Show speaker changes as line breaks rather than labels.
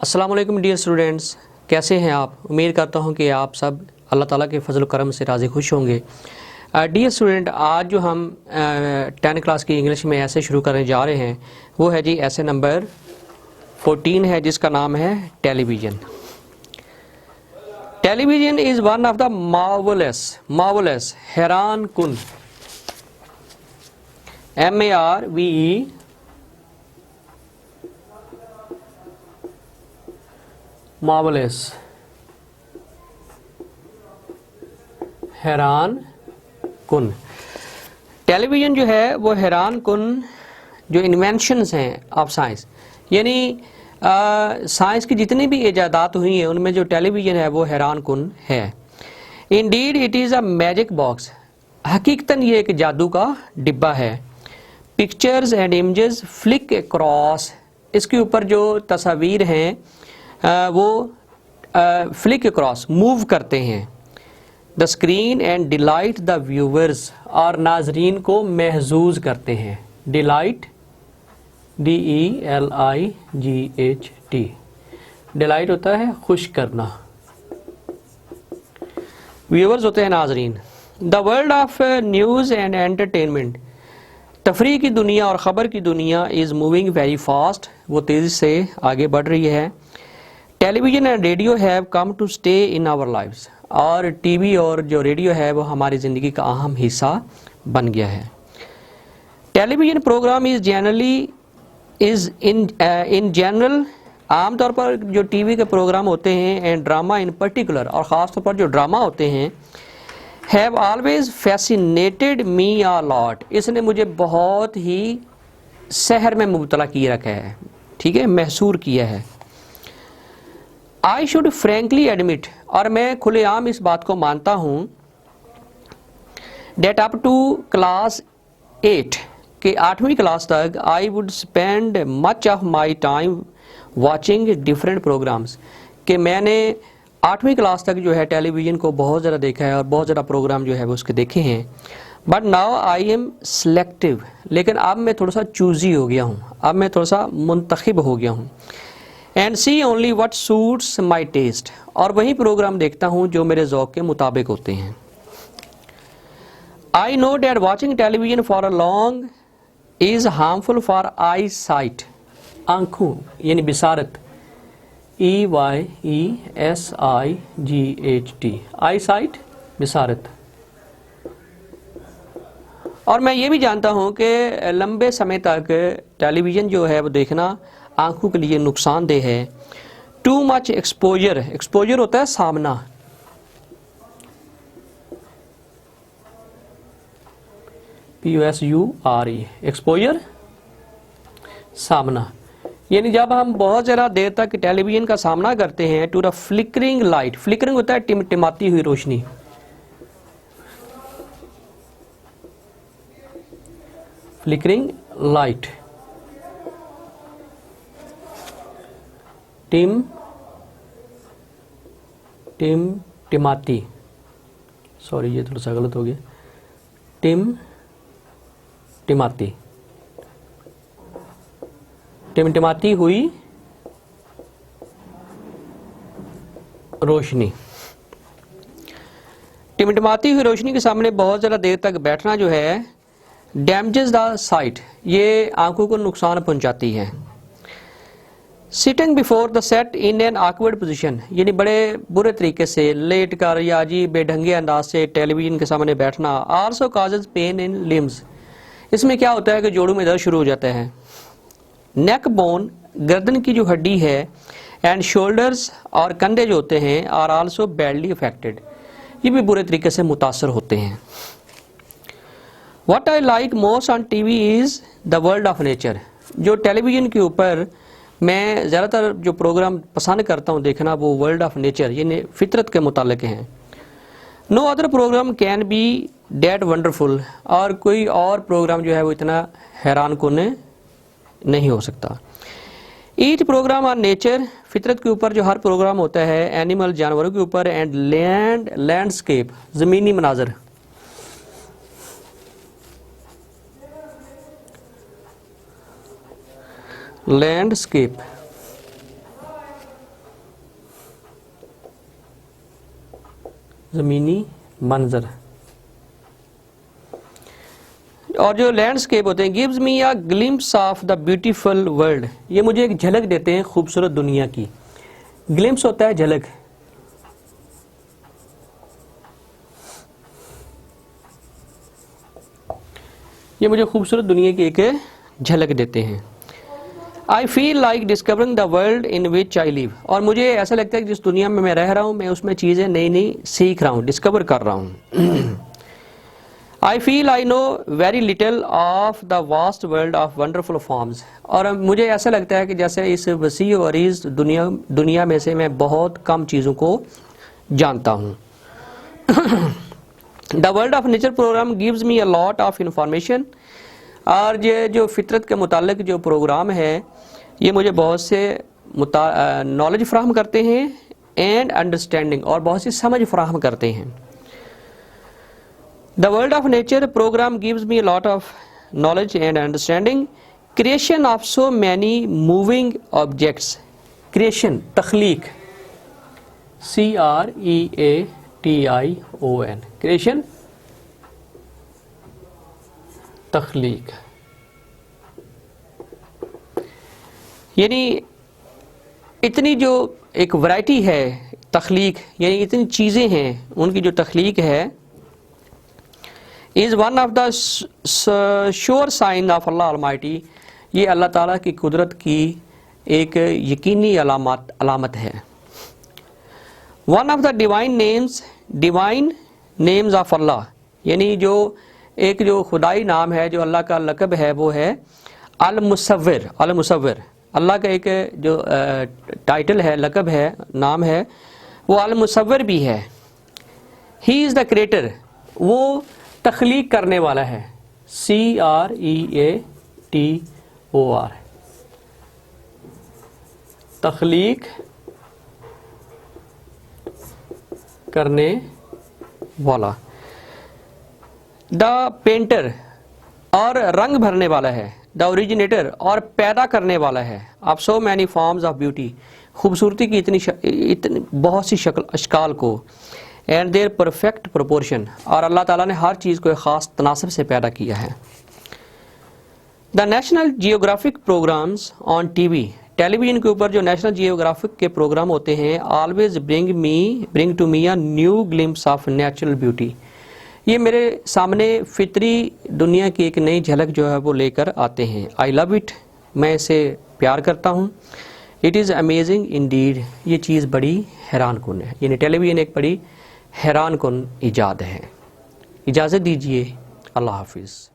अस्सलाम वालेकुम dear students, कैसे हैं आप। उम्मीद करता हूं कि आप सब अल्लाह ताला के फजल करम से राज़ी खुश होंगे। डियर स्टूडेंट, आज जो हम 10 क्लास की इंग्लिश में ऐसे शुरू करने जा रहे हैं वो है जी ऐसे नंबर 14 है, जिसका नाम है television. Television is one of the marvellous हैरान कुन MARVE मार्वलस हैरान कुन। टेलीविज़न जो है वो हैरान कुन जो इन्वेंशंस हैं ऑफ साइंस, यानी साइंस की जितनी भी ईजादात हुई हैं उनमें जो टेलीविज़न है वो हैरान कुन है। Indeed it is a magic box, हकीकतन ये एक जादू का डिब्बा है। Pictures and images flick across, इसके ऊपर जो तस्वीर हैं वो फ्लिक अक्रॉस मूव करते हैं the screen and delight the viewers, और नाजरीन को महजूज करते हैं। डिलाइट DELIGHT, डिलाइट होता है खुश करना, व्यूवर्स होते हैं नाजरीन। The world of news and entertainment, तफरीह की दुनिया और ख़बर की दुनिया इज़ मूविंग वेरी फास्ट, वो तेज़ी से आगे बढ़ रही है। Television and radio have come to stay in our lives, और टीवी और जो रेडियो है वो हमारी ज़िंदगी का अहम हिस्सा बन गया है। Television program is in general, आम तौर पर जो टीवी के प्रोग्राम होते हैं एंड ड्रामा इन पर्टिकुलर, और ख़ास तौर पर जो ड्रामा होते हैं, have always fascinated me a lot, इसने मुझे बहुत ही सहर में मुबतला किए रखा है, ठीक है, महसूर किया है। आई शुड फ्रेंकली एडमिट, और मैं खुलेआम इस बात को मानता हूँ, डेट अप टू क्लास 8 के 8वीं क्लास तक I would spend much of my time watching different programs, कि मैंने 8वीं क्लास तक जो है टेलीविज़न को बहुत ज़्यादा देखा है और बहुत ज़्यादा प्रोग्राम जो है वो उसके देखे हैं। But now I am selective, लेकिन अब मैं थोड़ा सा चूज़ी हो गया हूँ, अब मैं थोड़ा सा मुंतखब हो गया हूँ। And see only what suits my taste, और वही प्रोग्राम देखता हूँ जो मेरे ज़ौक़ के मुताबिक होते हैं। I know that watching television for a long is harmful for I site, आँखों यानी बिसारत, EYESIGHT, आई साइट, बिसारत। और मैं ये भी जानता हूँ कि लंबे समय तक टेलीविज़न जो है वो देखना आँखों के लिए नुकसानदेह है। टू मच एक्सपोजर, एक्सपोजर होता है सामना, PUSURE, एक्सपोजर सामना, यानी जब हम बहुत ज़्यादा देर तक टेलीविज़न का सामना करते हैं। To the flickering light, flickering होता है टिमटिमाती हुई रोशनी, फ्लिकरिंग लाइट, टिमाती, सॉरी ये थोड़ा सा गलत हो गया, टिमटिमाती हुई रोशनी। टिमटिमाती हुई रोशनी के सामने बहुत ज़्यादा देर तक बैठना जो है डैमेजेस द साइट, ये आंखों को नुकसान पहुंचाती है। Sitting before the set in an awkward position, यानी बड़े बुरे तरीके से लेट कर या अजीब बेढंगे अंदाज से टेलीविज़न के सामने बैठना। Also causes pain in limbs, इसमें क्या होता है कि जोड़ों में दर्द शुरू हो जाता है। नेक बोन, गर्दन की जो हड्डी है, एंड शोल्डर्स, और कंधे जो होते हैं, आर आल्सो बैडली अफेक्टेड, ये भी बुरे तरीके से मुतासर होते हैं। What I like most on TV is the world of nature, जो टेलीविज़न के ऊपर मैं ज़्यादातर जो प्रोग्राम पसंद करता हूँ देखना वो वर्ल्ड ऑफ नेचर यानी फितरत के मुतालिक हैं। No other program can be that wonderful, और कोई और प्रोग्राम जो है वो इतना हैरान कुन नहीं हो सकता। ईच प्रोग्राम ऑन नेचर, फितरत के ऊपर जो हर प्रोग्राम होता है, एनिमल जानवरों के ऊपर, एंड लैंडस्केप, ज़मीनी मनाजर, लैंडस्केप ज़मीनी मंजर। और जो लैंडस्केप होते हैं, gives me a glimpse of the beautiful world, ये मुझे एक झलक देते हैं खूबसूरत दुनिया की। ग्लिम्प्स होता है झलक, ये मुझे खूबसूरत दुनिया की एक झलक देते हैं। I feel like discovering the world in which I live, और मुझे ऐसा लगता है कि जिस दुनिया में मैं रह रहा हूँ मैं उसमें चीज़ें नई नई सीख रहा हूँ, डिस्कवर कर रहा हूँ। I feel I know very little of the vast world of wonderful forms, और मुझे ऐसा लगता है कि जैसे इस वसी और इस दुनिया में से मैं बहुत कम चीज़ों को जानता हूँ। The world of nature programme gives me a lot of information, और ये जो फितरत के मुतालिक जो प्रोग्राम है ये मुझे बहुत से नॉलेज फ्राहम करते हैं एंड अंडरस्टैंडिंग, और बहुत सी समझ फ्राहम करते हैं। The world of nature programme gives me a lot of knowledge and understanding. Creation of so many moving objects, creation तख्लीक, CREATION, क्रिएशन तख्लीक, यानी इतनी जो एक वैरायटी है तख्लीक, यानी इतनी चीज़ें हैं उनकी जो तख्लीक है, is one of the sure sign of Allah almighty, ये अल्लाह ताला की कुदरत की एक यकीनी अलामत है। One of the divine names of Allah, यानी जो एक जो खुदाई नाम है, जो अल्लाह का लक़ब है, वो है अल मुसव्विर। अल मुसव्विर अल्लाह का एक जो टाइटल है, लक़ब है, नाम है, वो अल मुसव्विर भी है। ही इज़ द क्रिएटर, वो तख्लीक करने वाला है, CREATOR, तख्लीक करने वाला। द पेंटर, और रंग भरने वाला है। द ओरिजिनेटर, और पैदा करने वाला है। Of so many forms of beauty, खूबसूरती की इतनी बहुत सी शक्ल अशकाल को। एंड देयर परफेक्ट प्रोपोर्शन, और अल्लाह ताला ने हर चीज़ को एक ख़ास तनासब से पैदा किया है। The National Geographic programs on TV, television के ऊपर जो नेशनल जियोग्राफिक के प्रोग्राम होते हैं, always bring to me a new glimpse of natural beauty, ये मेरे सामने फितरी दुनिया की एक नई झलक जो है वो लेकर आते हैं। आई लव इट, मैं इसे प्यार करता हूँ। इट इज़ अमेजिंग इंडीड, ये चीज़ बड़ी हैरान कुन है, यानी टेलीविज़न एक बड़ी हैरान कुन ईजाद है। इजाज़त दीजिए, अल्लाह हाफिज़।